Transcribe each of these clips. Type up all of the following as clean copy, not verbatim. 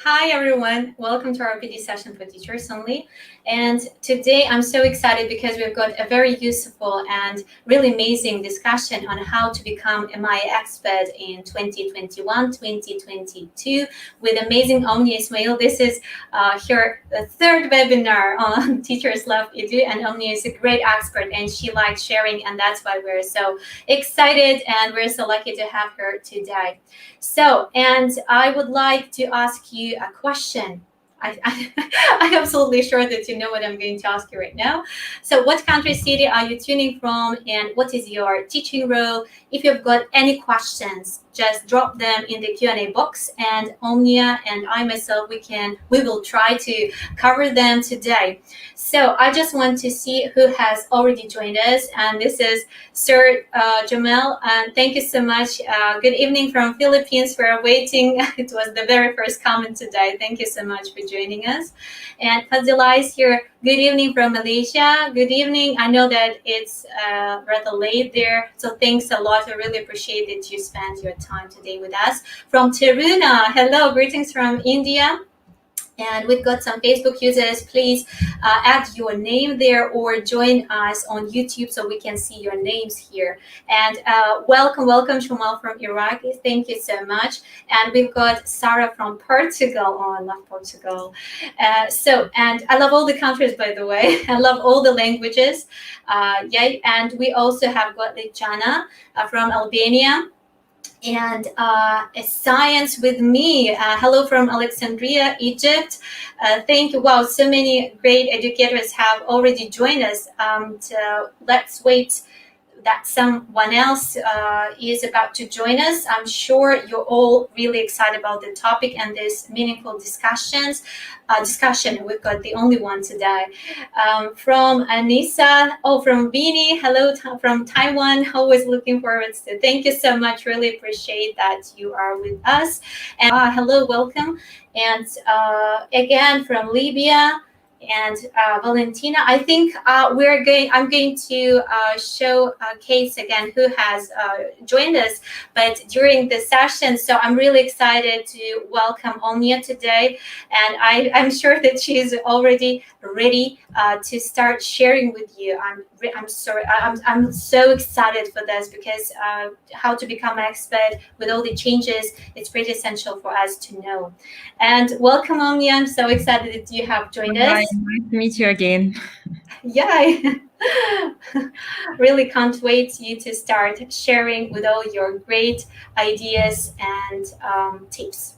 Hi everyone, welcome to our PD session for teachers only. And today I'm so excited because we've got a very useful and really amazing discussion on how to become MIE Expert in 2021-2022 with amazing Omnia Ismail. This is her third webinar on Teachers Love Edu, and Omnia is a great expert and she likes sharing, and that's why we're so excited and we're so lucky to have her today. So, and I would like to ask you a question. I'm absolutely sure that you know what I'm going to ask you right now. So what country, city are you tuning from, and what is your teaching role? If you've got any questions, just drop them in the Q&A box, and Omnia and I myself, we will try to cover them today. So I just want to see who has already joined us, and this is Sir Jamel, and thank you so much. Good evening from Philippines. We're waiting. It was the very first comment today. Thank you so much for joining us. And Fazila is here. Good evening from Malaysia. Good evening. I know that it's rather late there, so thanks a lot. I really appreciate that you spent your time today with us. From Taruna, hello, greetings from India. And we've got some Facebook users. Please add your name there or join us on YouTube so we can see your names here. And welcome Shumal from Iraq. Thank you so much. And we've got Sarah from Portugal. Oh, I love Portugal. And I love all the countries, by the way. I love all the languages. And we also have got Jana from Albania. And a science with me. Hello from Alexandria, Egypt. Thank you. Wow, so many great educators have already joined us. So let's wait that someone else is about to join us. I'm sure you're all really excited about the topic and this meaningful discussion. We've got the only one today. From Anissa, from Beanie, hello from Taiwan. Always looking forward to. Thank you so much. Really appreciate that you are with us. And hello, welcome. And again from Libya. And Valentina, I think I'm going to show a case again who has joined us, but during the session. So I'm really excited to welcome Omnia today, and I'm sure that she is already ready to start sharing with you. I'm so excited for this because how to become an expert with all the changes, it's pretty essential for us to know. And welcome, Omnia. I'm so excited that you have joined us. Nice to meet you again. Yeah, really can't wait you to start sharing with all your great ideas and tips.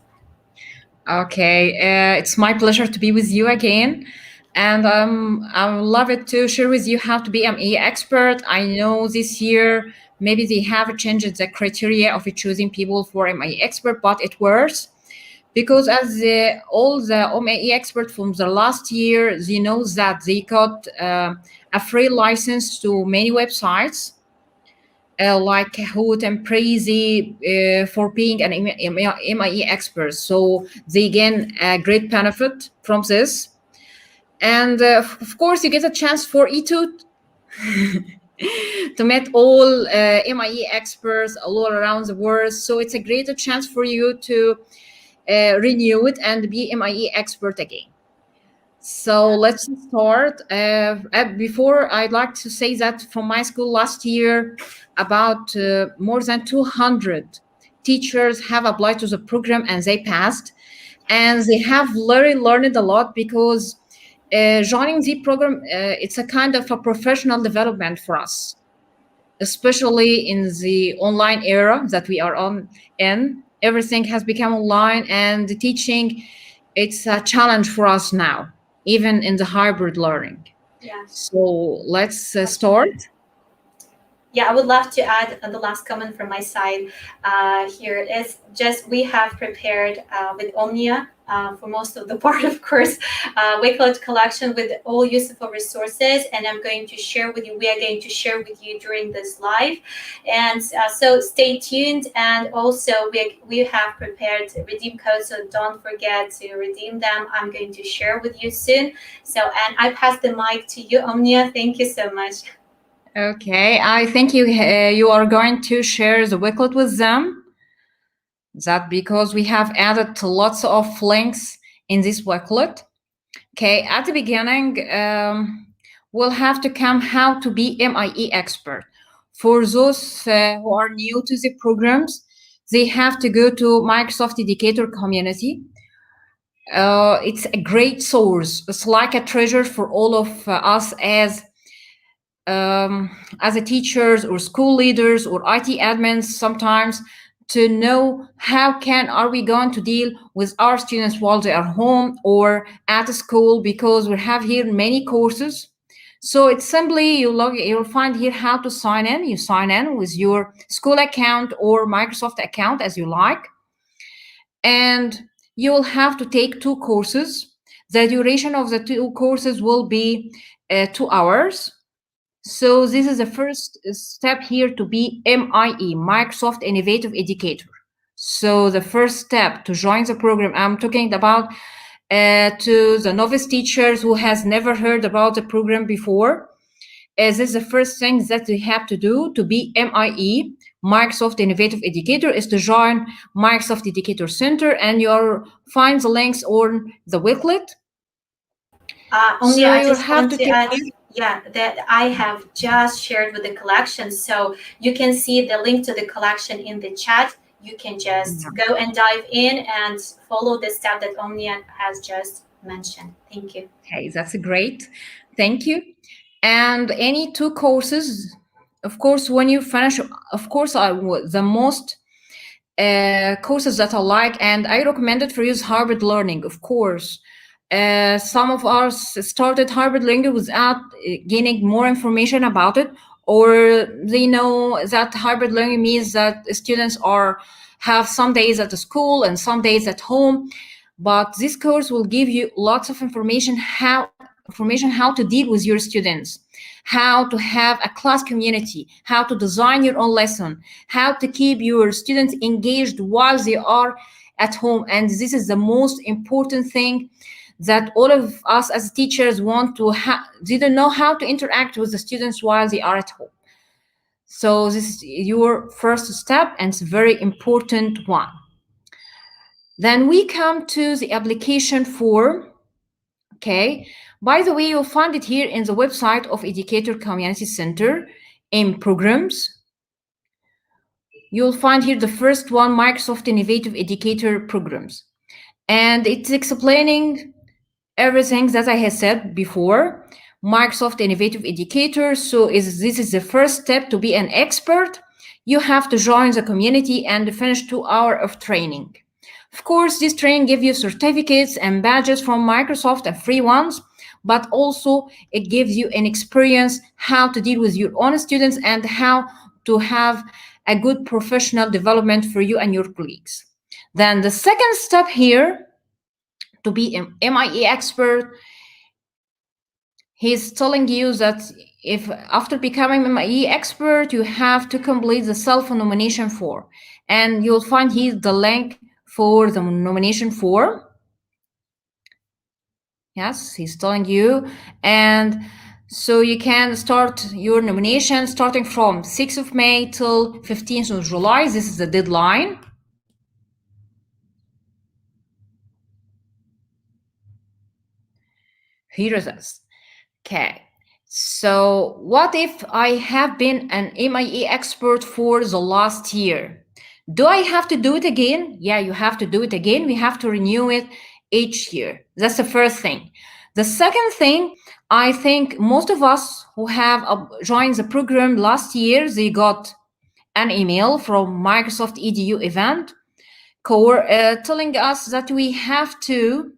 Okay, it's my pleasure to be with you again. And I would love it to share with you how to be an MIE expert. I know this year maybe they have changed the criteria of choosing people for MIE expert, but it works. Because as all the MIE experts from the last year, they know that they got a free license to many websites like Kahoot and Prezi for being an MIE expert. So they gain a great benefit from this. And of course, you get a chance for E2 to meet all MIE experts all around the world. So it's a great chance for you to renew it and be MIE expert again. So let's start. Before, I'd like to say that from my school last year, about more than 200 teachers have applied to the program and they passed. And they have learned a lot because joining the program, it's a kind of a professional development for us, especially in the online era that we are in. Everything has become online, and the teaching, it's a challenge for us now, even in the hybrid learning. Yeah. So let's start. Yeah, I would love to add the last comment from my side here is just we have prepared with Omnia for most of the part, of course, Wakelet collection with all useful resources, and we are going to share with you during this live. And so stay tuned, and also we have prepared redeem codes, so don't forget to redeem them. I'm going to share with you soon. So, and I pass the mic to you, Omnia. Thank you so much. Okay, I think you are going to share the Wakelet with them. That because we have added lots of links in this Wakelet. Okay, at the beginning, we'll have to come how to be MIE expert. For those who are new to the programs, they have to go to Microsoft Educator community. It's a great source. It's like a treasure for all of us as a teachers or school leaders or IT admins sometimes, to know how are we going to deal with our students while they are home or at school, because we have here many courses. So it's simply you'll find here how to sign in. You sign in with your school account or Microsoft account as you like, and you will have to take 2 courses. The duration of the 2 courses will be 2 hours. So this is the first step here to be MIE, Microsoft Innovative Educator. So the first step to join the program, I'm talking about to the novice teachers who has never heard about the program before. This is the first thing that you have to do to be MIE, Microsoft Innovative Educator, is to join Microsoft Educator Center, and you'll find the links on the Wakelet. Only I just want to add, that I have just shared with the collection. So you can see the link to the collection in the chat. You can just go and dive in and follow the step that Omnia has just mentioned. Thank you. Okay, that's great. Thank you. And any 2 courses, of course, when you finish, of course, the most courses that I like and I recommend it for you is hybrid learning, of course. Some of us started hybrid learning without gaining more information about it, or they know that hybrid learning means that students have some days at the school and some days at home. But this course will give you lots of information how to deal with your students, how to have a class community, how to design your own lesson, how to keep your students engaged while they are at home. And this is the most important thing that all of us as teachers want to have. They don't know how to interact with the students while they are at home. So this is your first step, and it's a very important one. Then we come to the application form. Okay. By the way, you'll find it here in the website of Educator Community Center in Programs. You'll find here the first one, Microsoft Innovative Educator Programs. And it's explaining everything that I had said before. Microsoft Innovative Educator. So this is the first step to be an expert. You have to join the community and finish 2 hours of training. Of course, this training gives you certificates and badges from Microsoft and free ones, but also it gives you an experience how to deal with your own students and how to have a good professional development for you and your colleagues. Then the second step here to be an MIE expert, he's telling you that if after becoming an MIE expert, you have to complete the self-nomination form. And you'll find here the link for the nomination form. Yes, he's telling you. And so you can start your nomination starting from 6th of May till 15th of July. This is the deadline. Here it is. Okay. So what if I have been an MIE expert for the last year? Do I have to do it again? Yeah, you have to do it again. We have to renew it each year. That's the first thing. The second thing, I think most of us who have joined the program last year, they got an email from Microsoft EDU event telling us that we have to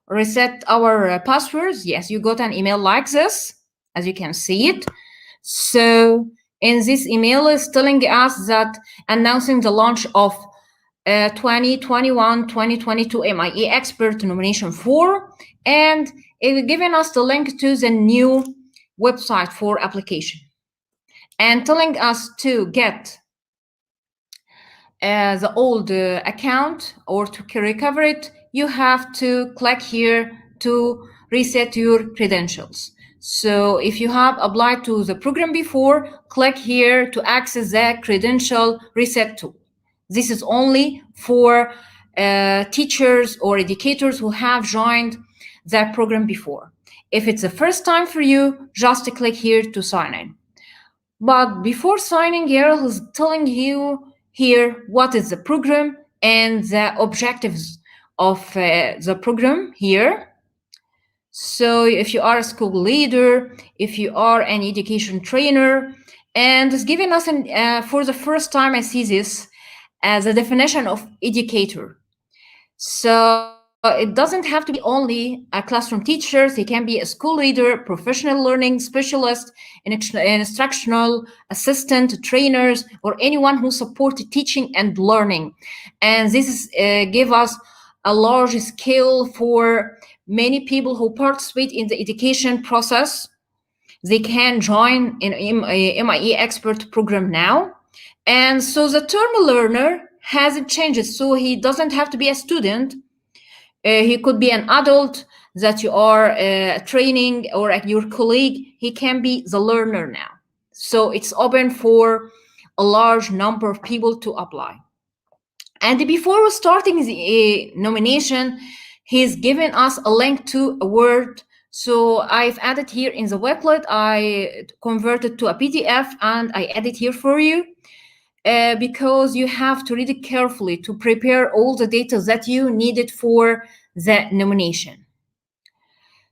reset our passwords. Yes, you got an email like this, as you can see it. So in this email is telling us that announcing the launch of 2021-2022 MIE Expert nomination form, and it giving us the link to the new website for application, and telling us to get the old account, or to recover it, you have to click here to reset your credentials. So if you have applied to the program before, click here to access the credential reset tool. This is only for teachers or educators who have joined that program before. If it's the first time for you, just click here to sign in. But before signing, Gerald is telling you here what is the program and the objectives of the program here. So if you are a school leader, if you are an education trainer, and it's giving us, for the first time I see this as a definition of educator. So it doesn't have to be only a classroom teacher. He can be a school leader, professional learning specialist, instructional assistant, trainers, or anyone who supports teaching and learning. And this is give us a large scale for many people who participate in the education process. They can join in MIE Expert program now. And so the term learner hasn't changed. So he doesn't have to be a student. He could be an adult that you are training or your colleague. He can be the learner now. So it's open for a large number of people to apply. And before starting the nomination, he's given us a link to a Word. So I've added here in the Wakelet, I converted to a PDF and I added here for you. Because you have to read it carefully to prepare all the data that you needed for the nomination.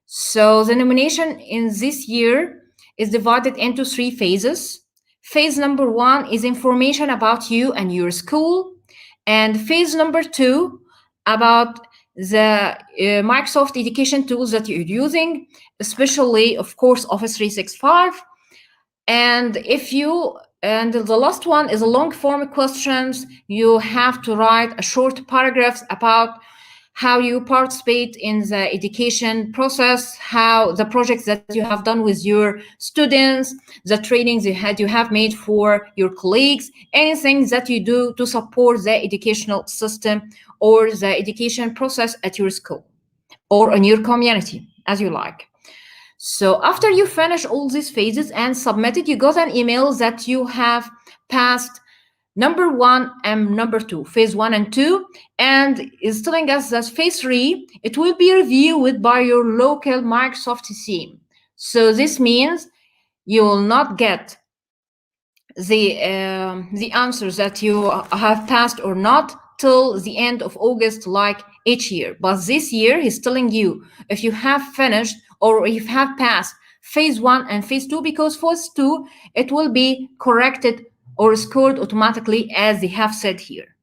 So the nomination in this year is divided into 3 phases. Phase number 1 is information about you and your school. And phase number 2 about the Microsoft education tools that you're using, especially, of course, Office 365. And the last one is a long form questions. You have to write a short paragraphs about how you participate in the education process, how the projects that you have done with your students, the trainings you have made for your colleagues, anything that you do to support the educational system or the education process at your school or in your community, as you like. So after you finish all these phases and submit it, you got an email that you have passed number 1 and number 2, phase 1 and 2, and is telling us that phase 3, it will be reviewed by your local Microsoft team. So this means you will not get the answers that you have passed or not till the end of August, like each year. But this year, he's telling you if you have finished or if you have passed phase 1 and phase 2, because phase 2, it will be corrected or scored automatically as they have said here.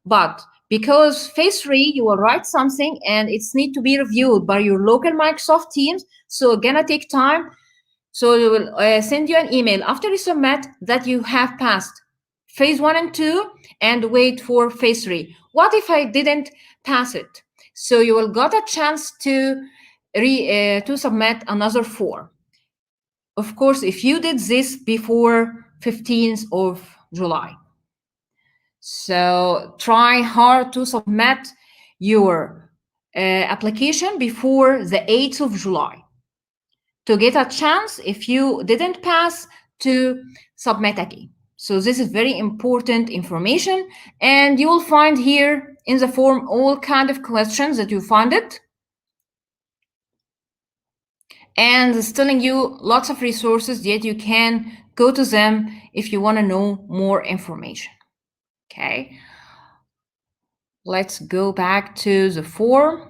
But because phase 3, you will write something and it's need to be reviewed by your local Microsoft teams, so it's gonna take time. So we will send you an email after you submit that you have passed phase 1 and 2 and wait for phase 3. What if I didn't pass it? So you will got a chance to submit another 4. Of course, if you did this before 15th of July. So try hard to submit your application before the 8th of July to get a chance, if you didn't pass, to submit again. So this is very important information, and you will find here in the form all kind of questions that you find it. And it's telling you lots of resources that you can go to them if you want to know more information. Okay. Let's go back to the form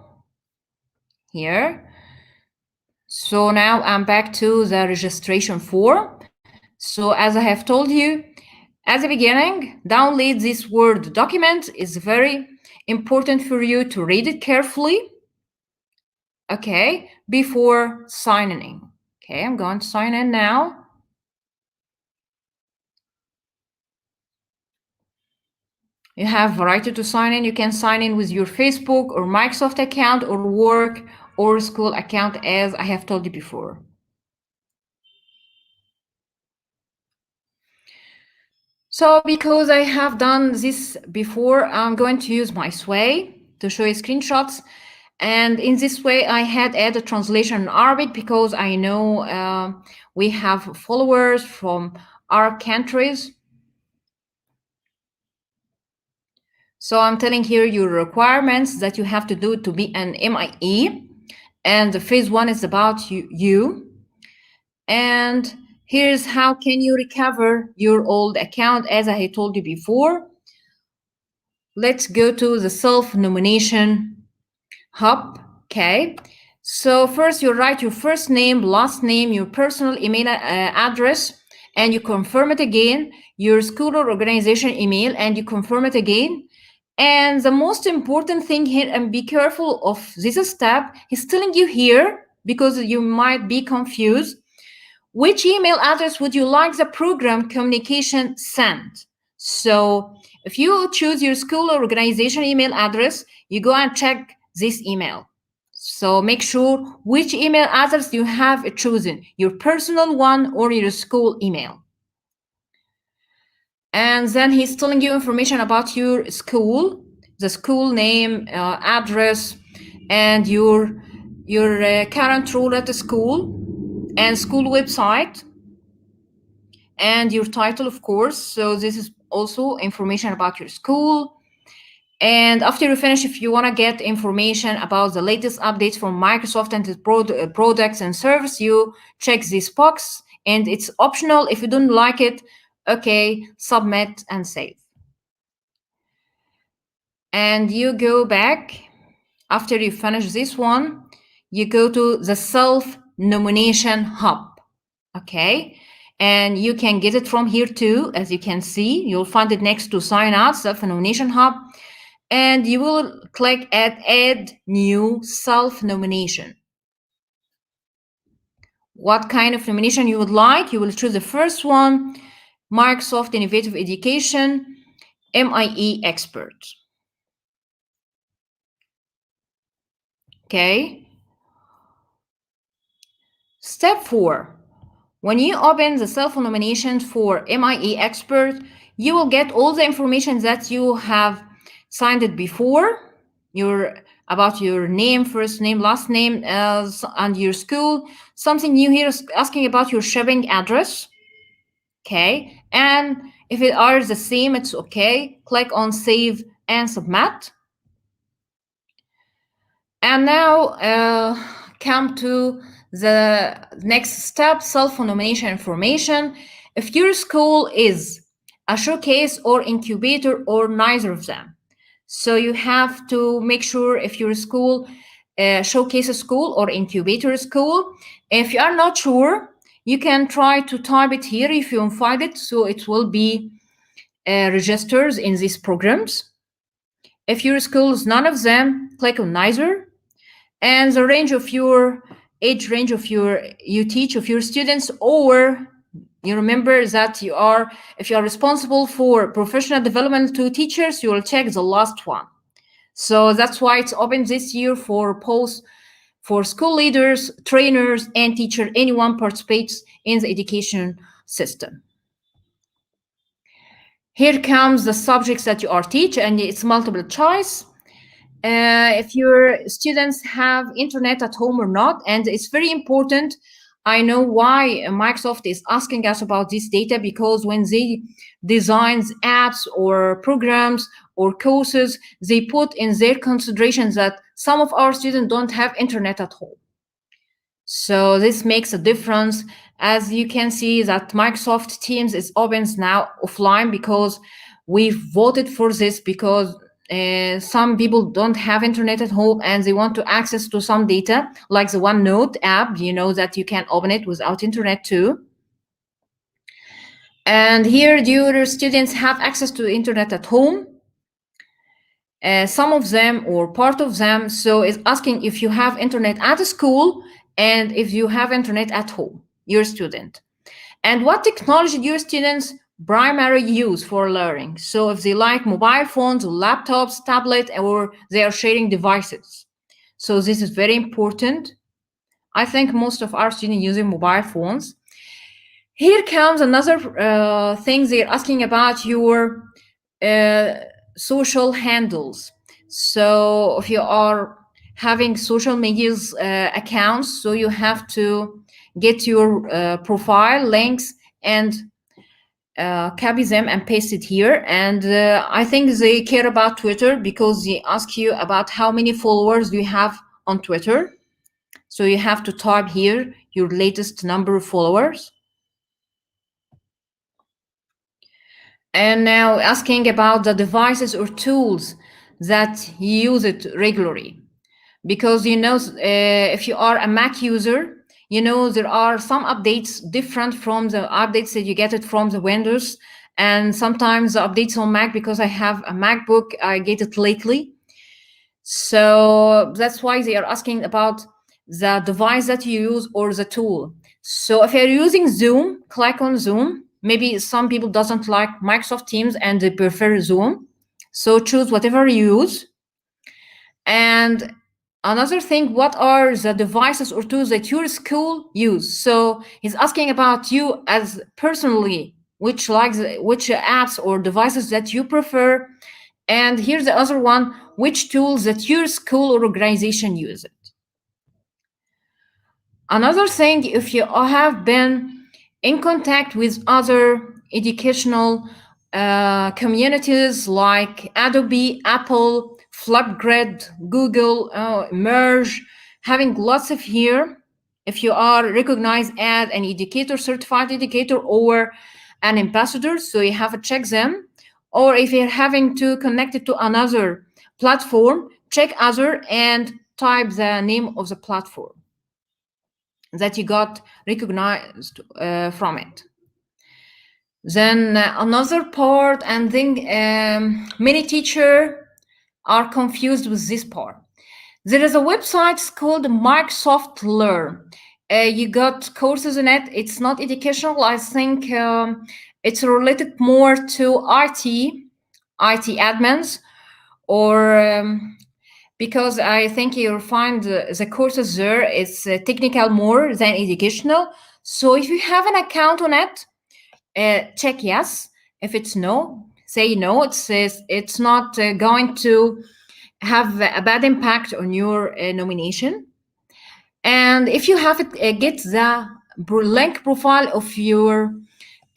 here. So now I'm back to the registration form. So as I have told you at the beginning, download this Word document. Is very important for you to read it carefully, okay, before signing in. Okay, I'm going to sign in now. You have variety to sign in. You can sign in with your Facebook or Microsoft account or work or school account, as I have told you before. So because I have done this before, I'm going to use my Sway to show you screenshots. And in this way, I had added translation in Arabic because I know we have followers from Arab countries. So I'm telling here your requirements that you have to do to be an MIE. And the phase 1 is about you. And here's how can you recover your old account, as I had told you before. Let's go to the self-nomination hub. Okay. So first you write your first name, last name, your personal email address, and you confirm it again, your school or organization email, and you confirm it again. And the most important thing here, and be careful of this step, he's telling you here, because you might be confused, which email address would you like the program communication sent? So if you choose your school or organization email address, you go and check this email. So make sure which email address you have chosen, your personal one or your school email. And then he's telling you information about your school, the school name, address, and your current role at the school, and school website, and your title, of course. So this is also information about your school. And after you finish, if you want to get information about the latest updates from Microsoft and its products and service, you check this box, and it's optional. If you don't like it, okay, submit and save. And you go back. After you finish this one, you go to the self-nomination hub, okay? And you can get it from here too. As you can see, you'll find it next to sign out, self-nomination hub. And you will click at add new self-nomination. What kind of nomination you would like? You will choose the first one, Microsoft Innovative Education, MIE Expert. Okay. Step 4. When you open the self-nomination for MIE Expert, you will get all the information that you have signed it before, about your name, first name, last name, and your school. Something new here is asking about your shipping address. Okay, and if it are the same, it's okay. Click on Save and Submit. And now come to the next step, self-nomination information. If your school is a showcase or incubator or neither of them, so you have to make sure if your school showcase school or incubator school. If you are not sure, you can try to type it here if you find it, so it will be registers in these programs. If your school is none of them, click on neither. And the range of your age range of you teach of your students, or you remember that if you are responsible for professional development to teachers, you will check the last one. So that's why it's open this year for posts for school leaders, trainers, and teacher. Anyone participates in the education system. Here comes the subjects that you are teach, and it's multiple choice. If your students have internet at home or not, and it's very important. I know why Microsoft is asking us about this data, because when they design apps or programs or courses, they put in their considerations that some of our students don't have internet at home. So this makes a difference. As you can see that Microsoft Teams is open now offline, because we voted for this, because some people don't have internet at home and they want to access to some data, like the OneNote app, that you can open it without internet too. And here, do your students have access to internet at home? Some of them or part of them. So it's asking if you have internet at school and if you have internet at home, your student. And what technology do your students primarily use for learning? So if they like mobile phones, laptops, tablet, or they are sharing devices. So this is very important. I think most of our students using mobile phones. Here comes another thing. They're asking about your social handles. So if you are having social medias accounts, so you have to get your profile links and copy them and paste it here. And I think they care about Twitter because they ask you about how many followers you have on Twitter. So you have to type here your latest number of followers. And now asking about the devices or tools that you use it regularly. Because if you are a Mac user, there are some updates different from the updates that you get it from the Windows. And sometimes the updates on Mac, because I have a MacBook, I get it lately. So that's why they are asking about the device that you use or the tool. So if you're using Zoom, click on Zoom. Maybe some people doesn't like Microsoft Teams and they prefer Zoom. So choose whatever you use. And another thing, what are the devices or tools that your school use? So he's asking about you as personally, which apps or devices that you prefer. And here's the other one, which tools that your school or organization use it. Another thing, if you have been in contact with other educational communities like Adobe, Apple, Flipgrid, Google, Merge, having lots of here. If you are recognized as an educator, certified educator, or an ambassador, so you have to check them. Or if you're having to connect it to another platform, check other and type the name of the platform that you got recognized from it. Then another part, and then many teachers are confused with this part. There is a website called Microsoft Learn. You got courses in it. It's not educational. I think it's related more to IT admins, or because I think you'll find the courses there is technical more than educational. So if you have an account on it, check yes. If it's no, say no. It says it's not going to have a bad impact on your nomination. And if you have it, get the link profile of your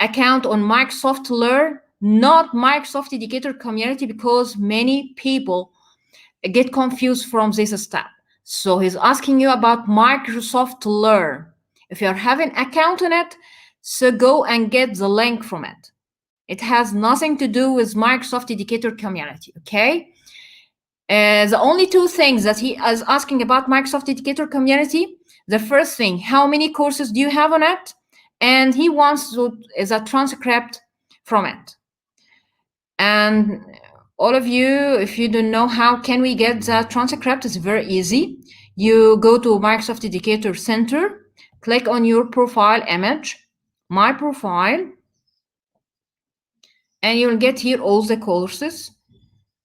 account on Microsoft Learn, not Microsoft Educator Community, because many people get confused from this step. So he's asking you about Microsoft Learn. If you're having an account on it, so go and get the link from it. It has nothing to do with Microsoft Educator Community, okay? The only two things that he is asking about Microsoft Educator Community, the first thing, how many courses do you have on it? And he wants the transcript from it. And all of you, if you don't know how can we get the transcript, it's very easy. You go to Microsoft Educator Center, click on your profile image, my profile, and you'll get here all the courses,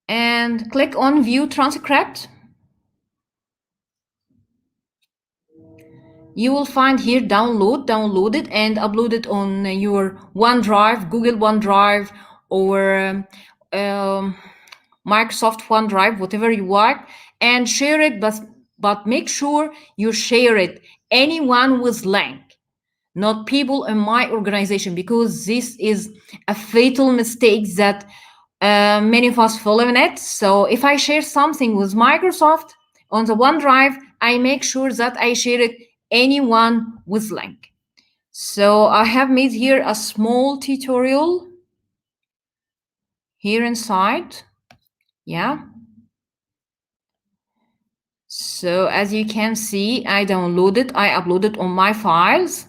and click on view transcript. You will find here download it and upload it on your OneDrive, Google OneDrive, or Microsoft OneDrive, whatever you like, and share it, but make sure you share it anyone with link, not people in my organization, because this is a fatal mistake that many of us follow in it. So if I share something with Microsoft on the OneDrive, I make sure that I share it anyone with link. So I have made here a small tutorial here inside. Yeah. So as you can see, I downloaded, I uploaded on my files.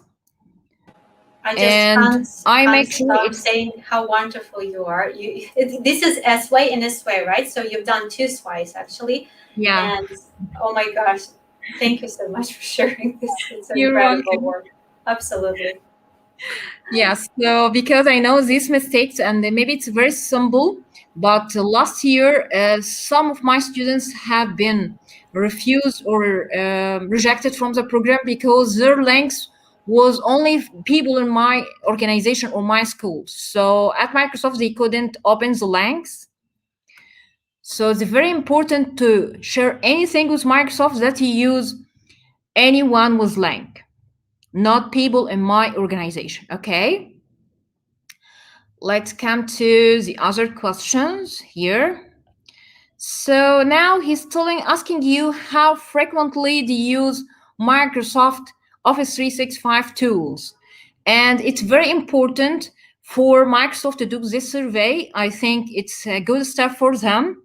I make sure it's saying how wonderful you are. This is S-way and S-way, right? So you've done 2 sways actually. Yeah. And oh my gosh, thank you so much for sharing this. It's incredible work. Absolutely. Yes. So because I know these mistakes, and maybe it's very simple, but last year some of my students have been refused or rejected from the program because their links was only people in my organization or my school. So at Microsoft, they couldn't open the links. So it's very important to share anything with Microsoft that you use anyone with link, not people in my organization, okay? let's come to the other questions here. So now he's asking you how frequently do you use Microsoft Office 365 tools. And it's very important for Microsoft to do this survey. I think it's a good step for them.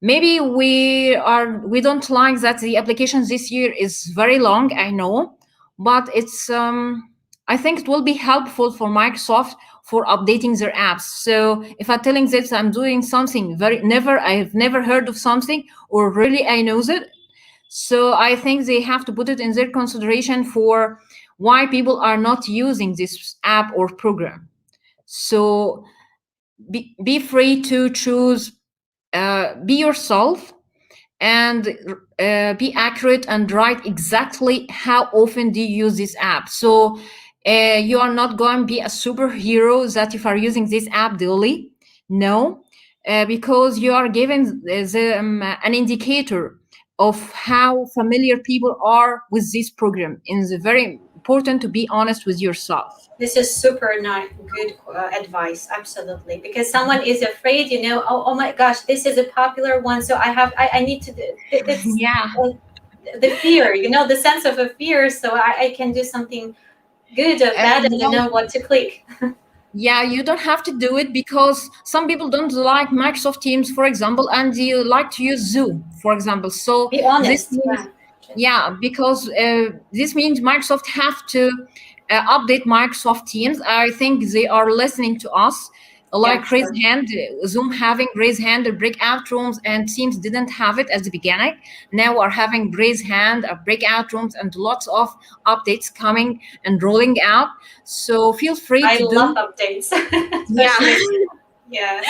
Maybe we don't like that the application this year is very long, I know, but it's I think it will be helpful for Microsoft for updating their apps. So if I'm telling that I'm doing something I've never heard of something, or really I know it, so I think they have to put it in their consideration for why people are not using this app or program. So be free to choose, be yourself, and be accurate and write exactly how often do you use this app. So you are not going to be a superhero that if you are using this app daily. No, because you are given an indicator of how familiar people are with this program. And it's very important to be honest with yourself. This is super good advice, absolutely, because someone is afraid, oh my gosh, this is a popular one, so I need to do it's, Yeah. The fear, the sense of a fear, so I can do something good or bad and I know what to click. Yeah, you don't have to do it because some people don't like Microsoft Teams, for example, and you like to use Zoom, for example. So be honest. This means, because this means Microsoft have to update Microsoft Teams. I think they are listening to us. Like raise hand, Zoom having raise hand breakout rooms, and Teams didn't have it at the beginning. Now we're having raise hand, breakout rooms, and lots of updates coming and rolling out. So feel free to do. I love updates. Yeah,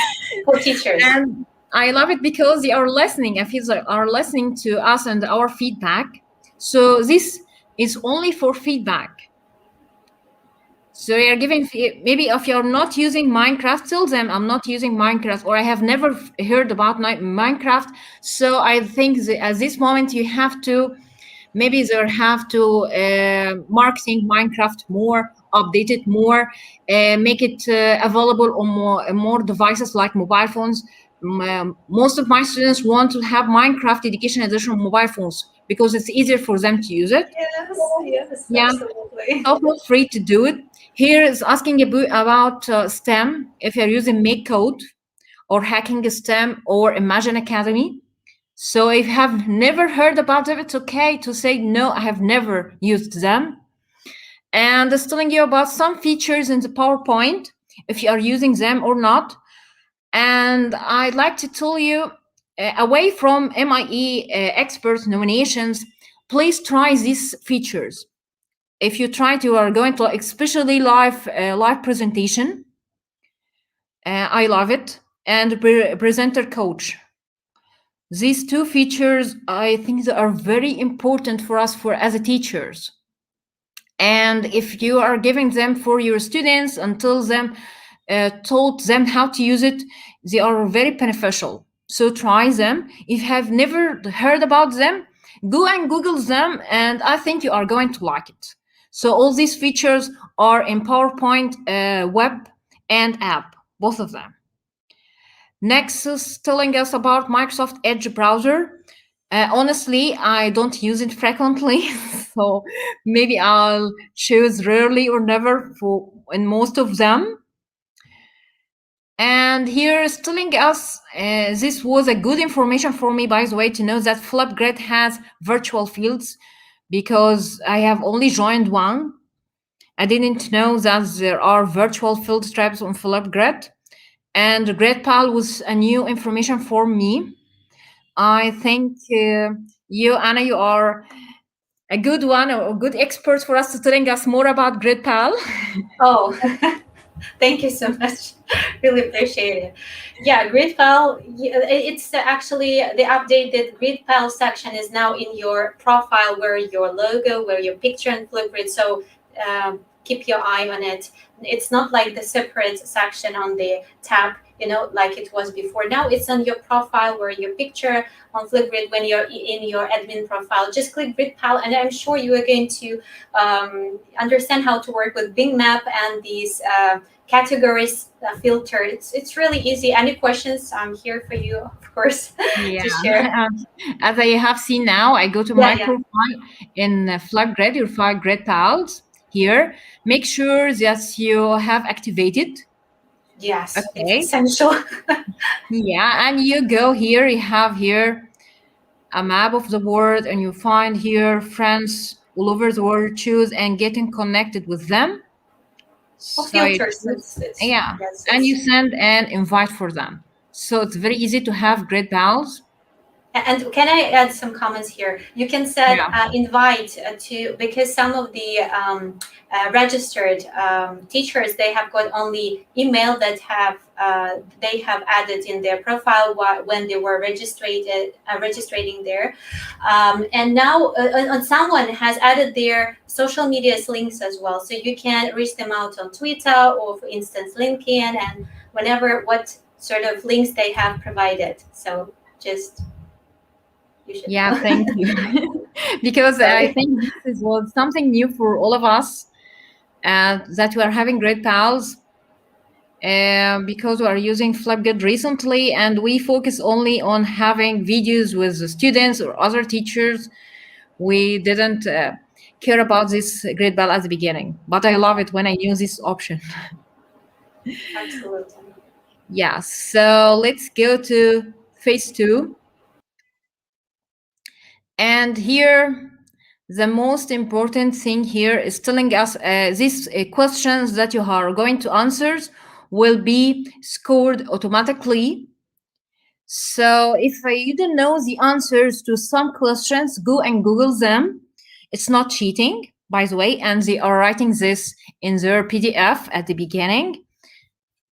for teachers. And I love it because they are listening. I feel they are listening to us and our feedback. So this is only for feedback. So you're giving, maybe if you're not using Minecraft, tell them I'm not using Minecraft, or I have never heard about Minecraft. So I think at this moment you have to, maybe they have to marketing Minecraft more, update it more, make it available on more devices like mobile phones. Most of my students want to have Minecraft Education Edition on mobile phones because it's easier for them to use it. Yes, yeah, absolutely. So feel free to do it. Here is asking about STEM, if you're using Make Code or Hacking STEM or Imagine Academy. So if you have never heard about them, it's okay to say, no, I have never used them. And it's telling you about some features in the PowerPoint, if you are using them or not. And I'd like to tell you, away from MIE Expert nominations, please try these features. If you are going to, especially live presentation, I love it, and presenter coach. These two features, I think, they are very important for us as teachers. And if you are giving them for your students and taught them how to use it, they are very beneficial. So try them. If you have never heard about them, go and Google them, and I think you are going to like it. So all these features are in PowerPoint, web, and app, both of them. Next is telling us about Microsoft Edge browser. Honestly, I don't use it frequently, so maybe I'll choose rarely or never in most of them. And here is telling us, this was a good information for me, by the way, to know that Flipgrid has virtual fields, because I have only joined one. I didn't know that there are virtual field types on Flipgrid. And GradPal was a new information for me. I think you, Anna, you are a good one, or a good expert for us to telling us more about GradPal. Oh, thank you so much. Really appreciate it. Yeah, GradPal, it's actually the updated GradPal section is now in your profile, where your logo, where your picture and Flipgrid. So keep your eye on it. It's not like the separate section on the tab, like it was before. Now it's on your profile, where your picture on Flipgrid. When you're in your admin profile, just click Grid Pal, and I'm sure you are going to understand how to work with Bing Map and these categories filter. It's really easy. Any questions? I'm here for you, of course, Yeah. to share. As I have seen now, I go to my profile in Flipgrid, your five Grid Pals here. Make sure that you have activated. Yes, Okay. it's essential. Yeah, and you go here, you have here a map of the world, and you find here friends all over the world, choose and getting connected with them. Oh, So filters. yeah, and you send an invite for them. So it's very easy to have Grid Pals. And can I add some comments here? You can set invite to, because some of the registered teachers, they have got only email that they have added in their profile when they were registering there, and now someone has added their social media links as well, so you can reach them out on Twitter or, for instance, LinkedIn, and whenever what sort of links they have provided. So just. Yeah, thank you. Because I think this was something new for all of us, that we are having Grid Pals, because we are using Flipgrid recently, and we focus only on having videos with the students or other teachers. We didn't care about this Grid Pal at the beginning, but I love it when I use this option. Absolutely. Yeah, so let's go to phase 2. And here, the most important thing here is telling us these questions that you are going to answer will be scored automatically. So if you don't know the answers to some questions, go and Google them. It's not cheating, by the way, and they are writing this in their PDF at the beginning.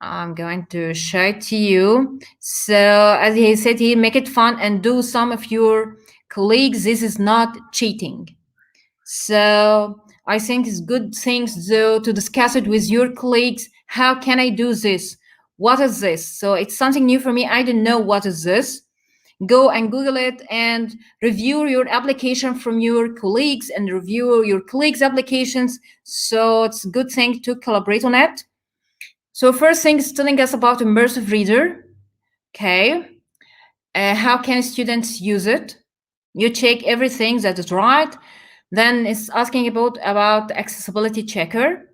I'm going to show it to you. So as he said, he make it fun and do some of your colleagues. This is not cheating. So I think it's good things though to discuss it with your colleagues. How can I do this? What is this? So it's something new for me. I don't know what is this. Go and Google it and review your application from your colleagues and review your colleagues' applications. So it's a good thing to collaborate on it. So first thing is telling us about immersive reader. Okay. How can students use it? You check everything that is right. Then it's asking about accessibility checker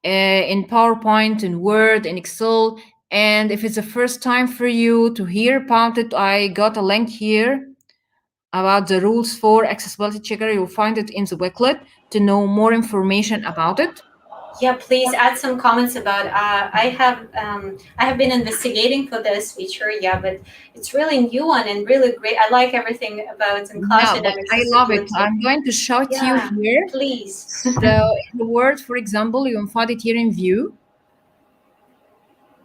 in PowerPoint, in Word, in Excel. And if it's the first time for you to hear about it, I got a link here about the rules for accessibility checker. You'll find it in the Wakelet to know more information about it. Yeah, please add some comments about. I have been investigating for this feature. Yeah, but it's really new one and really great. I like everything about inclusion and I love it. accessibility. I'm going to show it to you here. Please. So in the Word, for example, you will find it here in View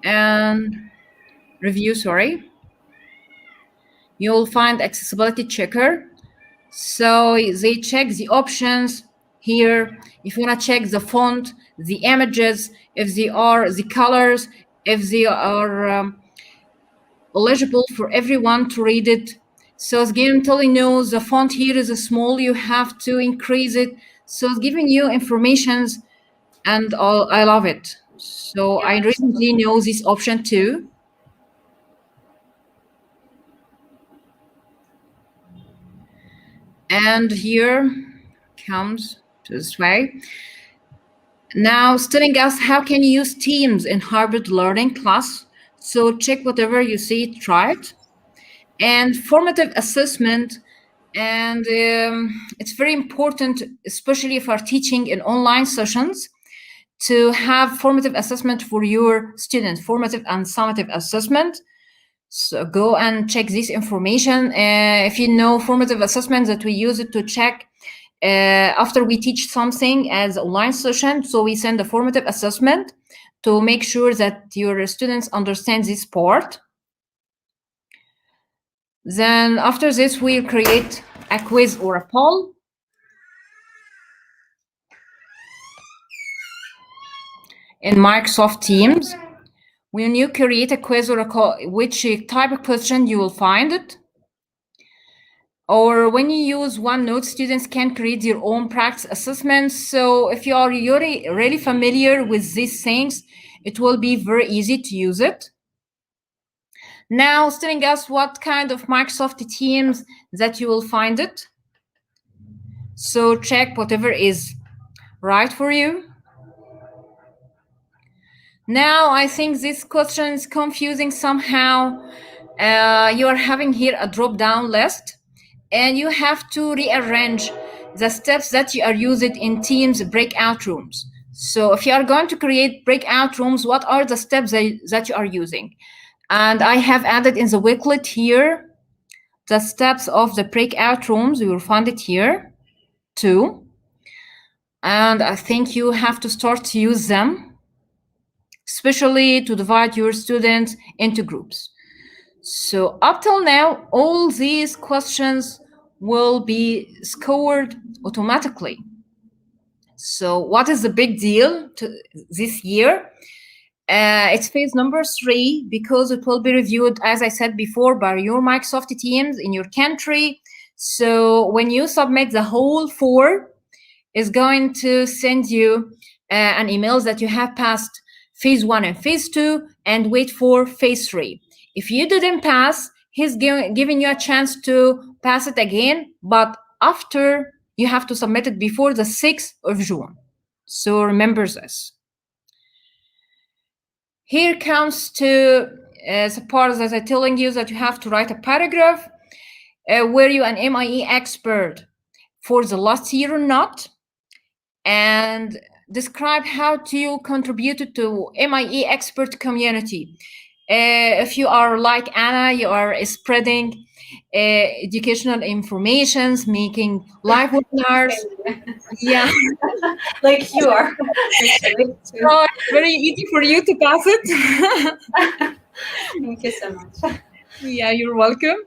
and Review. Sorry, you'll find accessibility checker. So they check the options here. If you want to check the font, the images, if they are the colors, if they are eligible for everyone to read it. So it's again telling you the font here is small, you have to increase it. So it's giving you informations, and I love it. So I recently know this option too. And here comes this way. Now it's telling us how can you use Teams in hybrid learning class. So check whatever you see, try it. And formative assessment. And it's very important, especially if we're teaching in online sessions, to have formative assessment for your students, formative and summative assessment. So go and check this information. If you know formative assessment, that we use it to check after we teach something as online session. So we send a formative assessment to make sure that your students understand this part. Then after this, we'll create a quiz or a poll. in Microsoft Teams. When you create a quiz or which type of question you will find it. Or when you use OneNote, students can create their own practice assessments. So if you are really familiar with these things, it will be very easy to use it. Now, it's telling us what kind of Microsoft Teams that you will find it. So check whatever is right for you. Now, I think this question is confusing somehow. You are having here a drop-down list, and you have to rearrange the steps that you are using in Teams breakout rooms. So if you are going to create breakout rooms, what are the steps that you are using? And I have added in the Wakelet here the steps of the breakout rooms. You will find it here too. And I think you have to start to use them, especially to divide your students into groups. So up till now, all these questions will be scored automatically. So what is the big deal to this year? It's phase number 3 because it will be reviewed, as I said before, by your Microsoft Teams in your country. So when you submit the whole 4, is going to send you an email that you have passed phase 1 and phase 2 and wait for phase 3. If you didn't pass, he's giving you a chance to pass it again, but after you have to submit it before the 6th of June. So remember this. Here comes to the part that I'm telling you that you have to write a paragraph. Were you an MIE expert for the last year or not? And describe how you contributed to MIE expert community. If you are like Anna, you are spreading educational informations, making live webinars. Yeah. Like you are. Actually. So it's very easy for you to pass it. Thank you so much. Yeah, you're welcome.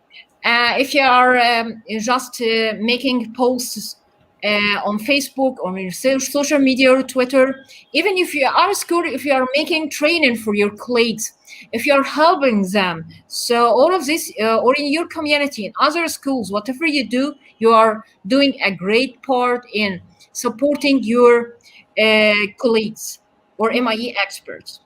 If you are just making posts on Facebook, on your social media or Twitter, even if you are school, if you are making training for your colleagues, if you are helping them, so all of this, or in your community, in other schools, whatever you do, you are doing a great part in supporting your colleagues or MIE experts.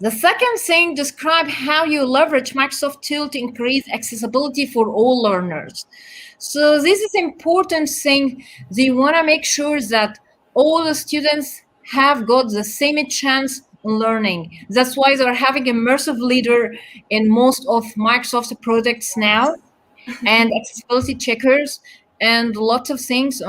The second thing, describe how you leverage Microsoft tool to increase accessibility for all learners. So this is important thing. They want to make sure that all the students have got the same chance in learning. That's why they're having immersive leader in most of Microsoft's products now, and accessibility checkers, and lots of things.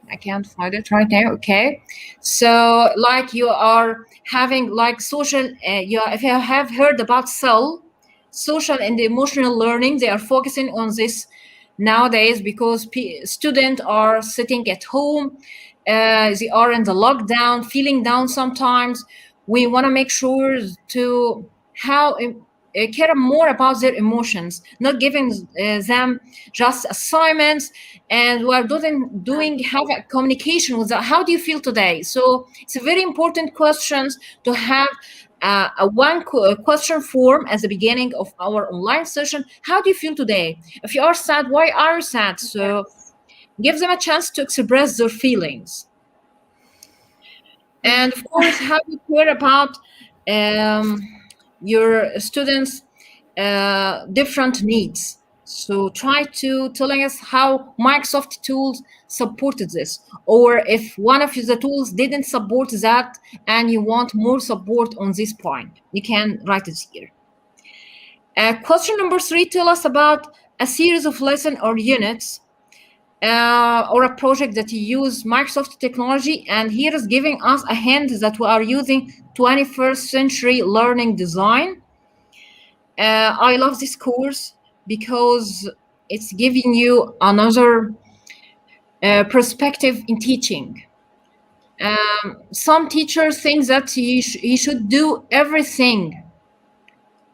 I can't find it right now. Okay, so like you are having like social, if you have heard about SEL, social and emotional learning, they are focusing on this nowadays because students are sitting at home, they are in the lockdown, feeling down sometimes. We want to make sure to care more about their emotions, not giving them just assignments, and we are doing have a communication with them. How do you feel today? So it's a very important questions to have a question form at the beginning of our online session. How do you feel today? If you are sad, why are you sad? So give them a chance to express their feelings. And of course, how you care about your students' different needs. So try to telling us how Microsoft tools supported this, or if one of the tools didn't support that and you want more support on this point, you can write it here. Question number 3, tell us about a series of lessons or units or a project that you use Microsoft technology, and here is giving us a hint that we are using 21st century learning design. I love this course because it's giving you another perspective in teaching. Some teachers think that he should do everything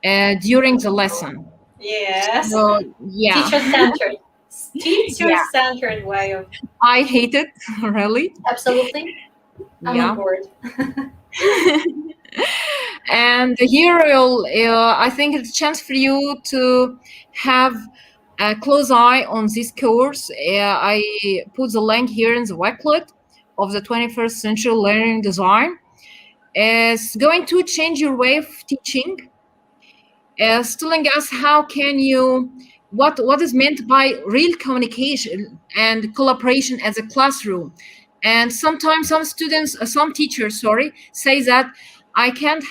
during the lesson. Yes. So, yeah. Teacher-centered. Teacher-centered way of. I hate it, really. Absolutely. I'm on board. And here I think it's a chance for you to have a close eye on this course. I put the link here in the Wakelet of the 21st Century Learning Design. It's going to change your way of teaching. It's telling us how can you, what is meant by real communication and collaboration as a classroom. And sometimes some teachers, say that I can't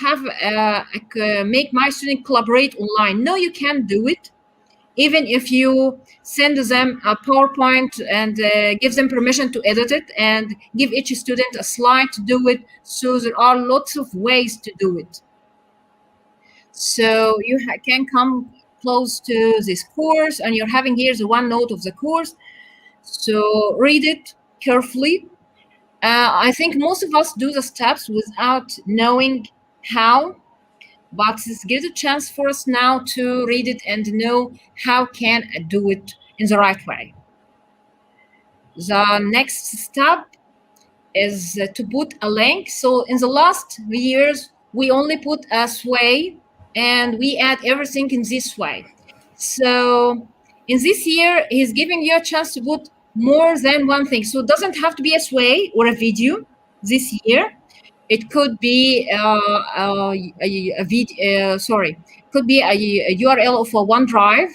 make my student collaborate online. No, you can't do it. Even if you send them a PowerPoint and give them permission to edit it and give each student a slide to do it. So there are lots of ways to do it. So you can come close to this course, and you're having here the OneNote of the course. So read it carefully. I think most of us do the steps without knowing how, but this gives a chance for us now to read it and know how can I do it in the right way. The next step is to put a link. So in the last years, we only put a sway and we add everything in this way. So in this year, he's giving you a chance to put more than one thing. So it doesn't have to be a sway or a video this year. It could be a video. Could be a URL of a OneDrive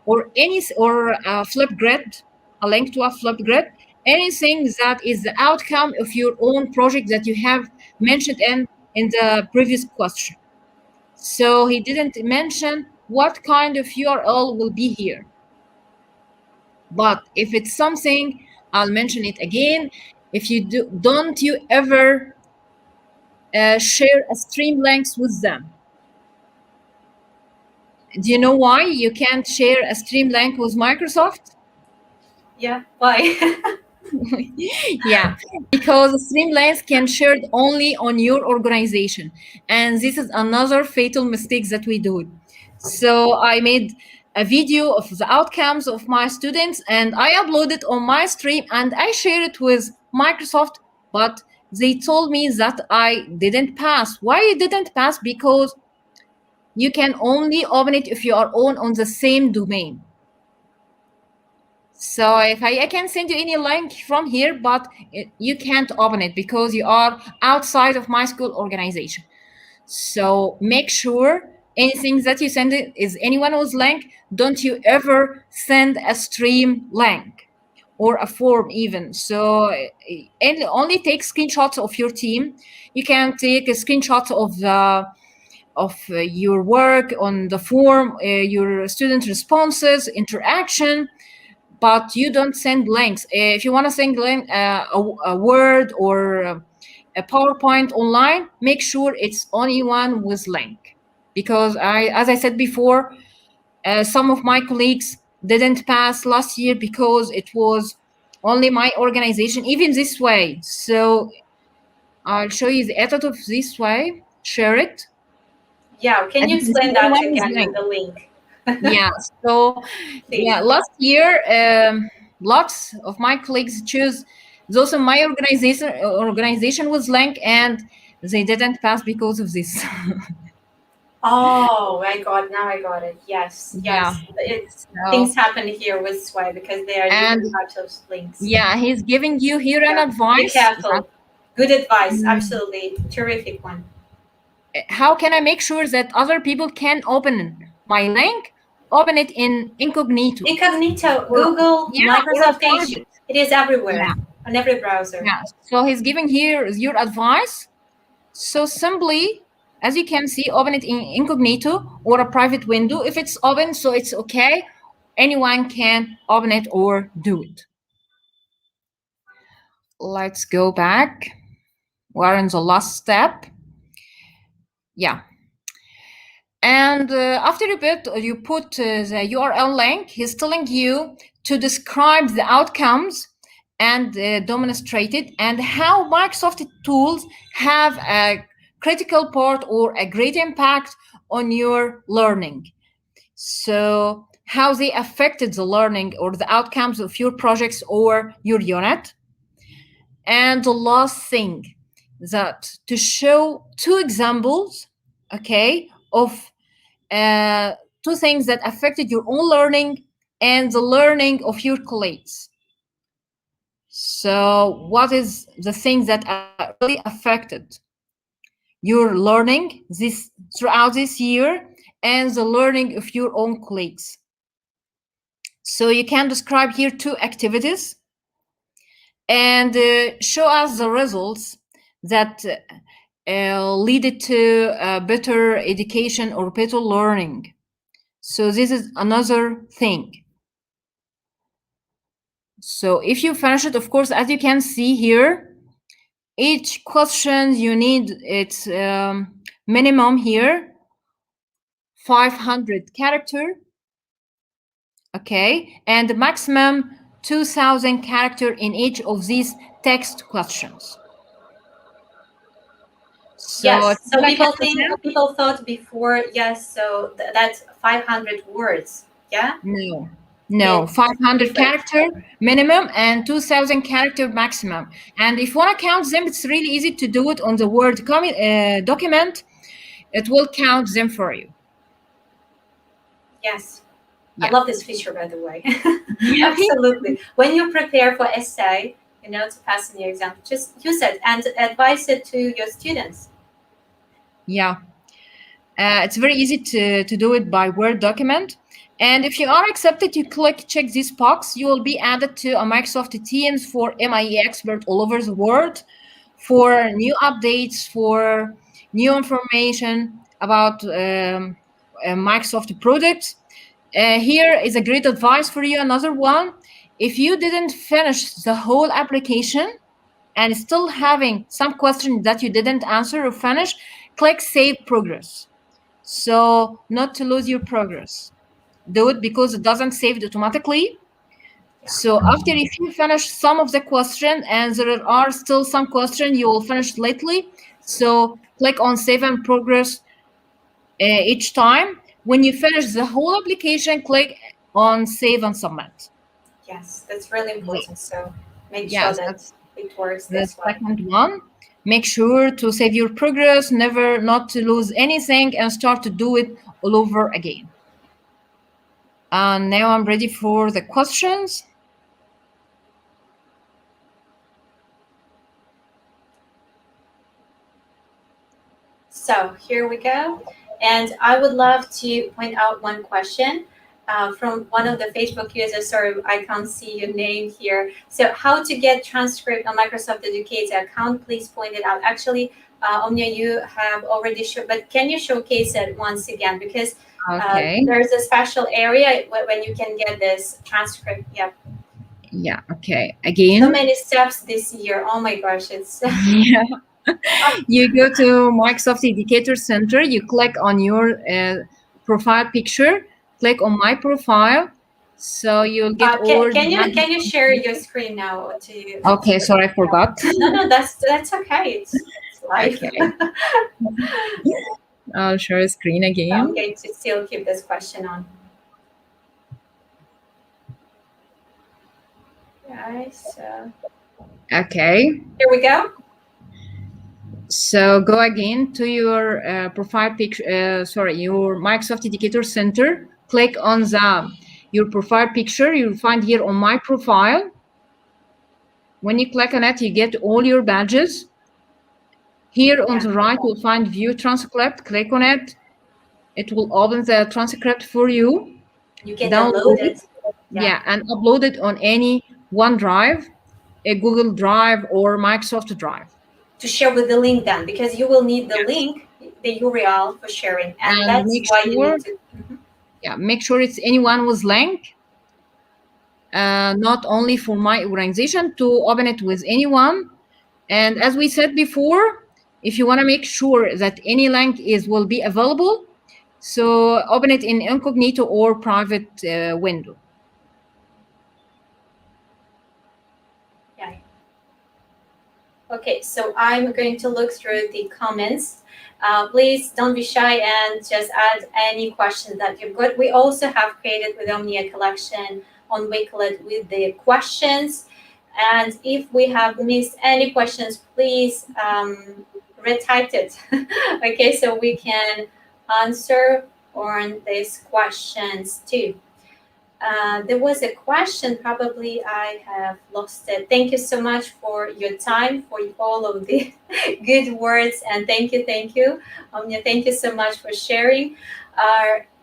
or a Flipgrid, a link to a Flipgrid. Anything that is the outcome of your own project that you have mentioned in the previous question. So he didn't mention what kind of URL will be here. But if it's something, I'll mention it again. If you don't you ever share a stream links with them? Do you know why you can't share a stream link with Microsoft? Yeah, why? Yeah, because stream links can share only on your organization, and this is another fatal mistake that we do. So I made a video of the outcomes of my students and I uploaded on my stream and I shared it with Microsoft, but they told me that I didn't pass. Why you didn't pass? Because you can only open it if you are on the same domain. So if I can send you any link from here, but you can't open it because you are outside of my school organization. So make sure anything that you send is anyone's link. Don't you ever send a stream link or a form even. So and only take screenshots of your team. You can take a screenshot of your work on the form, your student responses, interaction, but you don't send links. If you want to send a Word or a PowerPoint online, make sure it's only one with link. Because as I said before, some of my colleagues didn't pass last year because it was only my organization, even this way. So I'll show you the edit of this way, share it. Yeah, can you explain that again with the link? Yeah, so yeah, last year, lots of my colleagues choose those in my organization was link, and they didn't pass because of this. Oh, now I got it. Yes. Yeah. Things happen here with Sway because they are using types of links. Yeah, he's giving you here an advice. Be careful. Good advice. Absolutely. Terrific one. How can I make sure that other people can open my link? Open it in incognito. Incognito, Google, Microsoft Edge. It is everywhere, on every browser. Yeah, so he's giving here your advice. So simply, as you can see, open it in incognito or a private window. If it's open, so it's okay. Anyone can open it or do it. Let's go back. We're in the last step. Yeah. And after a bit, you put the URL link. He's telling you to describe the outcomes and demonstrate it and how Microsoft tools have a critical part or a great impact on your learning. So how they affected the learning or the outcomes of your projects or your unit. And the last thing, that to show two examples, okay, of two things that affected your own learning and the learning of your colleagues. So what is the thing that really affected your learning this throughout this year and the learning of your own colleagues? So you can describe here two activities and show us the results that lead to better education or better learning. So this is another thing. So if you finish it, of course, as you can see here, each question you need its minimum here 500 character, okay, and maximum 2000 character in each of these text questions. So yes. So people thought before, yes. So that's 500 words. Yeah. No, 500 character minimum and 2000 character maximum. And if you want to count them, it's really easy to do it on the Word document. It will count them for you. Yes. Yeah. I love this feature, by the way. Absolutely. When you prepare for essay, to pass in your exam, just use it and advise it to your students. Yeah. It's very easy to do it by Word document. And if you are accepted, you check this box. You will be added to a Microsoft Teams for MIE Expert all over the world for new updates, for new information about Microsoft products. Here is a great advice for you. Another one, if you didn't finish the whole application and still having some questions that you didn't answer or finish, click Save Progress. So not to lose your progress. Do it because it doesn't save it automatically. So after if you finish some of the question and there are still some questions you will finish lately, so click on Save and Progress each time. When you finish the whole application, click on Save and Submit. Yes, that's really important. So make sure that it works this way. The second one, make sure to save your progress, never not to lose anything, and start to do it all over again. And now I'm ready for the questions. So here we go. And I would love to point out one question from one of the Facebook users. Sorry, I can't see your name here. So how to get transcript on Microsoft Educator account? Please point it out. Actually, Omnia, you have already shown, but can you showcase it once again? Because there's a special area when you can get this transcript. Yeah. Yeah, okay. Again. So many steps this year. Oh my gosh, it's... Yeah. You go to Microsoft Educator Center, you click on your profile picture, click on My Profile, so you'll get all... Can you share your screen now? Okay, sorry, I forgot. No, that's okay. It's live. Okay. I'll share a screen again. I'm going to still keep this question on. Guys, okay. Here we go. So go again to your profile picture, your Microsoft Educator Center. Click on your profile picture. You'll find here on My Profile. When you click on it, you get all your badges. Here on the right, you'll find View Transcript. Click on it. It will open the transcript for you. You can download it. Yeah, and upload it on any OneDrive, a Google Drive, or Microsoft Drive. To share with the link then, because you will need the link, the URL for sharing, and that's why you need to... Yeah, make sure it's anyone with link, not only for my organization, to open it with anyone. And as we said before, if you want to make sure that any link will be available, so open it in incognito or private window. Okay, so I'm going to look through the comments. Please don't be shy and just add any questions that you've got. We also have created with Omnia collection on Wakelet with the questions. And if we have missed any questions, please retype it. Okay, so we can answer on these questions too. There was a question, probably I have lost it. Thank you so much for your time, for all of the good words, and thank you, Omnia. Thank you so much for sharing.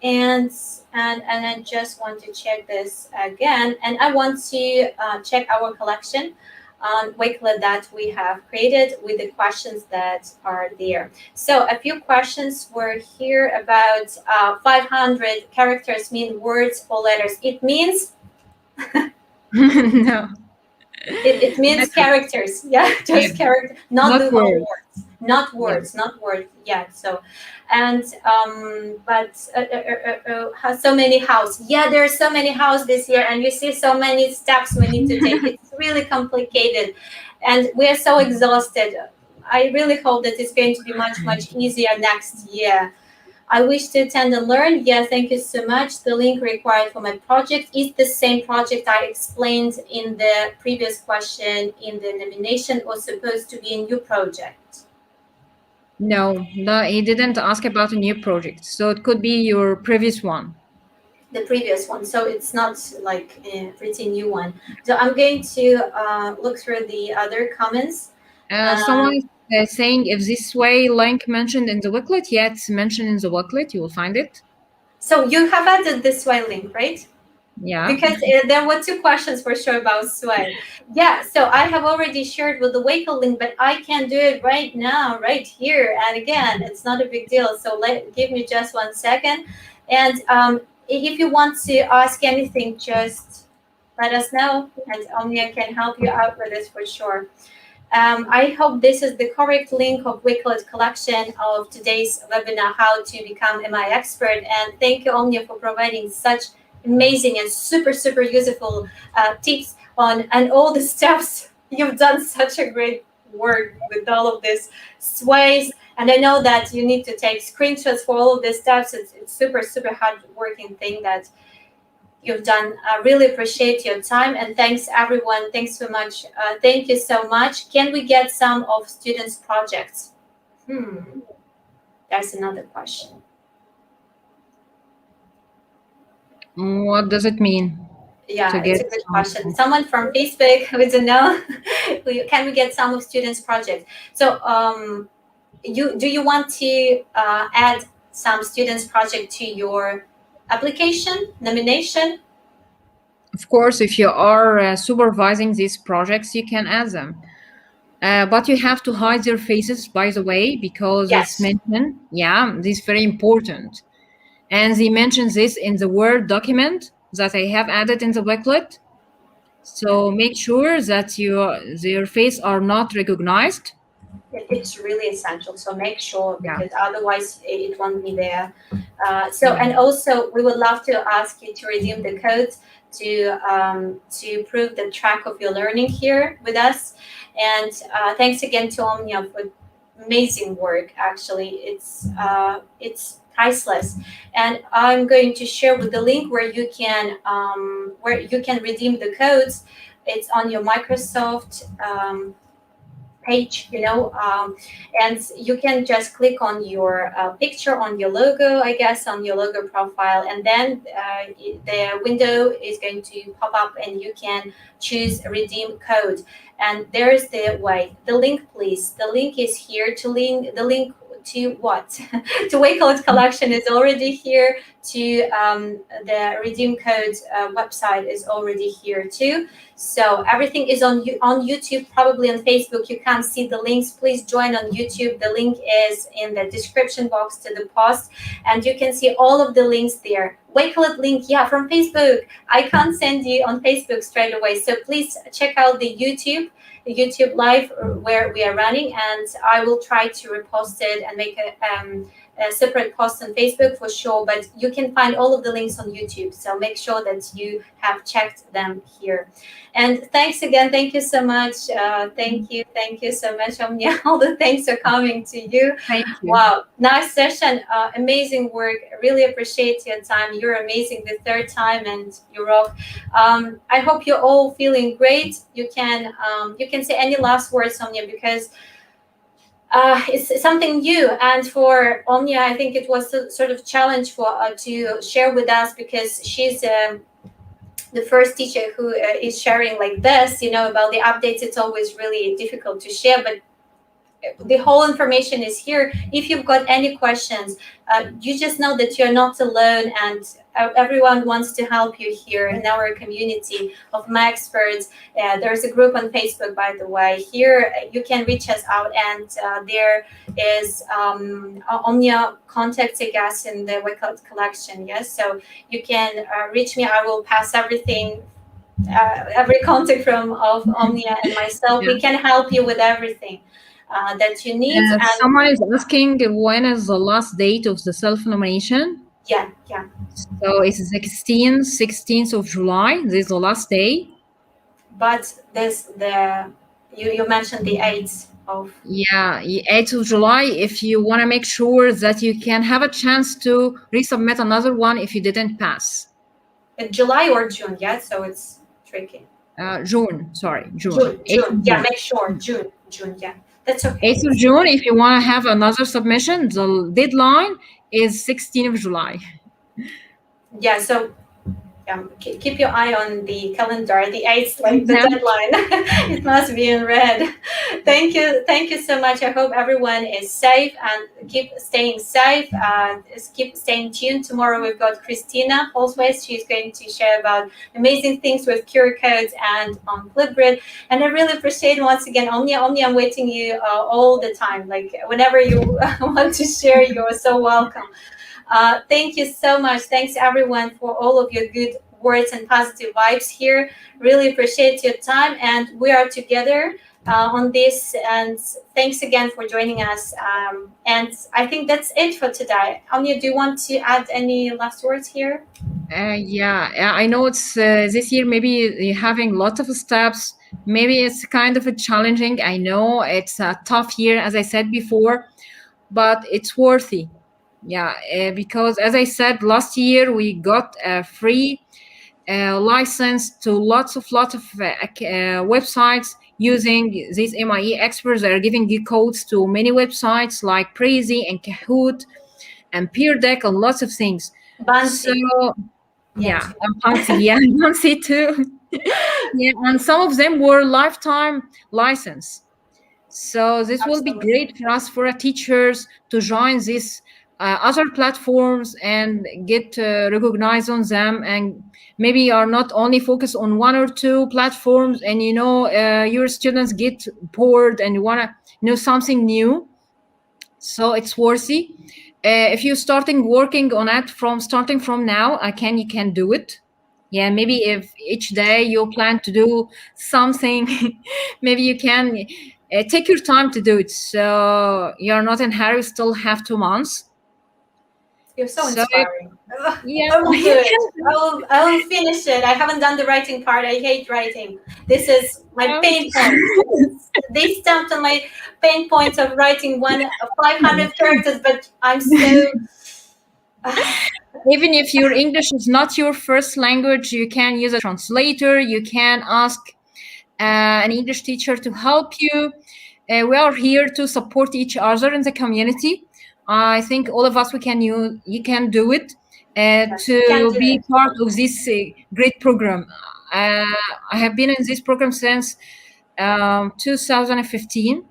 And I just want to check this again, and I want to check our collection on Wakelet that we have created with the questions that are there. So a few questions were here about 500 characters mean words or letters. It means No. it means characters. Yeah, just Yeah. character, not Not the words. words, not Yeah. words, not words. Yeah. So, and but has so many house. Yeah, there are so many house this year, and you see so many steps we need to take. It's really complicated, and we are so exhausted. I really hope that it's going to be much easier next year. I wish to attend and learn. Yeah, thank you so much. The link required for my project is the same project I explained in the previous question in the nomination, or supposed to be a new project. No, he didn't ask about a new project. So it could be your previous one. The previous one, so it's not like a pretty new one. So I'm going to look through the other comments. Someone is saying if this way link mentioned in the Wakelet, yeah, it's mentioned in the Wakelet. You will find it. So you have added the Sway link, right? Yeah. Because there were two questions for sure about Sway. Yeah, so I have already shared with the Wakelet link, but I can do it right now, right here. And again, it's not a big deal. So give me just 1 second. And if you want to ask anything, just let us know, and Omnia can help you out with this for sure. I hope this is the correct link of Wakelet collection of today's webinar, how to become MIE expert. And thank you, Omnia, for providing such amazing and super useful tips on and all the steps. You've done such a great work with all of these sways. And I know that you need to take screenshots for all of these steps. It's super hard working thing that you've done. I really appreciate your time, and thanks everyone. Thanks so much. Thank you so much. Can we get some of students' projects? That's another question. What does it mean? Yeah, it's a good question. Someone from Facebook who doesn't know. Can we get some of students' projects? So do you want to add some students' project to your application nomination? Of course, if you are supervising these projects, you can add them. But you have to hide their faces, by the way, because it's mentioned. Yeah, this is very important. And they mention this in the Word document that I have added in the Wakelet. So make sure that their face are not recognized. It's really essential, so make sure, because otherwise it won't be there. And also we would love to ask you to redeem the codes to prove the track of your learning here with us. And thanks again to Omnia for amazing work. Actually, it's priceless. And I'm going to share with the link where you can redeem the codes. It's on your Microsoft page, and you can just click on your picture on your logo, I guess, on your logo profile, and then the window is going to pop up and you can choose redeem code. And there's the link, please. The link is here. The link to what? To Wakelet collection is already here. To the redeem code website is already here too. So everything is on YouTube, probably on Facebook. You can't see the links. Please join on YouTube. The link is in the description box to the post, and you can see all of the links there. Wakelet link, from Facebook. I can't send you on Facebook straight away. So please check out the YouTube. YouTube live where we are running, and I will try to repost it and make a separate post on Facebook for sure, but you can find all of the links on YouTube, so make sure that you have checked them here. And thanks again, thank you so much. Thank you so much, Omnia. All the thanks are coming to you. Thank you. Wow, nice session, amazing work. Really appreciate your time. You're amazing the third time, and you rock. I hope you're all feeling great. You can say any last words, Omnia, because it's something new, and for Omnia, I think it was a sort of challenge for to share with us, because she's the first teacher who is sharing like this, about the updates. It's always really difficult to share, but the whole information is here. If you've got any questions, you just know that you're not alone, and everyone wants to help you here in our community of MIE experts. There's a group on Facebook, by the way. Here you can reach us out, and there is Omnia contacting us in the Wakelet collection. Yes, so you can reach me. I will pass everything, every contact of Omnia and myself. Yeah. We can help you with everything that you need. And someone is asking when is the last date of the self-nomination. Yeah. So it's 16th of July. This is the last day. But you mentioned the 8th of... Yeah, 8th of July, if you want to make sure that you can have a chance to resubmit another one if you didn't pass. In July or June, yeah? So it's tricky. June. June. Yeah, make sure. June, yeah. That's okay. 8th of June, if you want to have another submission, the deadline is 16th of July. Yeah, so keep your eye on the calendar. The 8th, like the deadline. It must be in red. Thank you so much. I hope everyone is safe, and keep staying safe. Keep staying tuned. Tomorrow we've got Christina Holsways. She's going to share about amazing things with QR codes and on Flipgrid. And I really appreciate, once again, Omnia, I'm waiting you all the time. Like whenever you want to share, you're so welcome. Thank you so much. Thanks everyone for all of your good words and positive vibes here. Really appreciate your time, and we are together on this. And thanks again for joining us. And I think that's it for today. Omnia, do you want to add any last words here? Yeah, I know it's this year maybe you're having lots of steps. Maybe it's kind of a challenging. I know it's a tough year, as I said before, but it's worthy. Yeah, because as I said, last year we got a free license to lots of websites using these MIE experts. They are giving you codes to many websites like Prezi and Kahoot and Peer Deck and lots of things. Buncee. So, yeah, and Buncee, yeah, Buncee too. Yeah, and some of them were lifetime license. So this will be great for us, for our teachers, to join these other platforms and get recognized on them, and maybe you are not only focused on one or two platforms, and your students get bored and you want to know something new. So it's worthy. If you're working on it starting from now, you can do it. Yeah, maybe if each day you plan to do something, maybe you can take your time to do it. So you're not in a hurry, still have 2 months. You're so inspiring. Yeah, I will do it. I will finish it. I haven't done the writing part. I hate writing. This is my pain point. They stamped on my pain points of writing 500 characters, but I'm so... Even if your English is not your first language, you can use a translator. You can ask an English teacher to help you. We are here to support each other in the community. I think all of us, you can do it to be part of this great program. I have been in this program since 2015.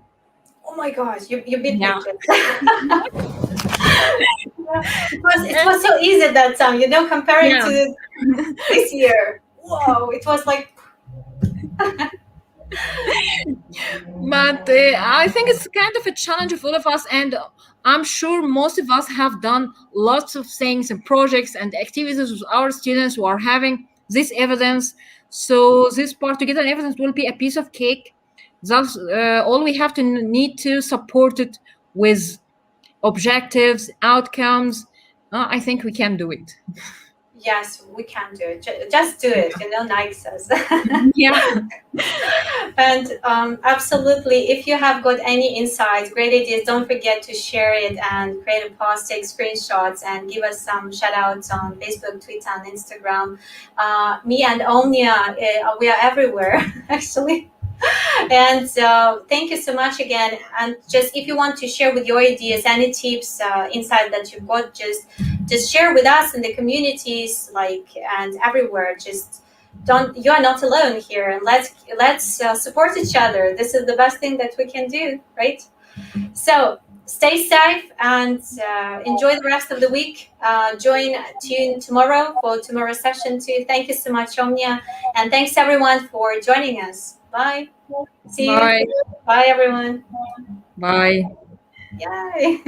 Oh my gosh, you beat me. It was so easy at that time, comparing to this year. Whoa, it was like... But I think it's kind of a challenge for all of us, and I'm sure most of us have done lots of things and projects and activities with our students who are having this evidence. So this part, to get an evidence, will be a piece of cake. Thus, all we have to need to support it with objectives, outcomes. I think we can do it. Yes, we can do it. Just do it, Nike says. Yeah. And absolutely, if you have got any insights, great ideas, don't forget to share it and create a post, take screenshots, and give us some shout outs on Facebook, Twitter, and Instagram. Me and Omnia, we are everywhere, actually. And so thank you so much again. And just if you want to share with your ideas, any tips, insight that you've got, just share with us in the communities, and everywhere. Just don't, you are not alone here, and let's support each other. This is the best thing that we can do, right? So stay safe and enjoy the rest of the week. Tune tomorrow for tomorrow's session too. Thank you so much, Omnia, and thanks everyone for joining us. Bye. See you. Bye. Bye, everyone. Bye. Yay.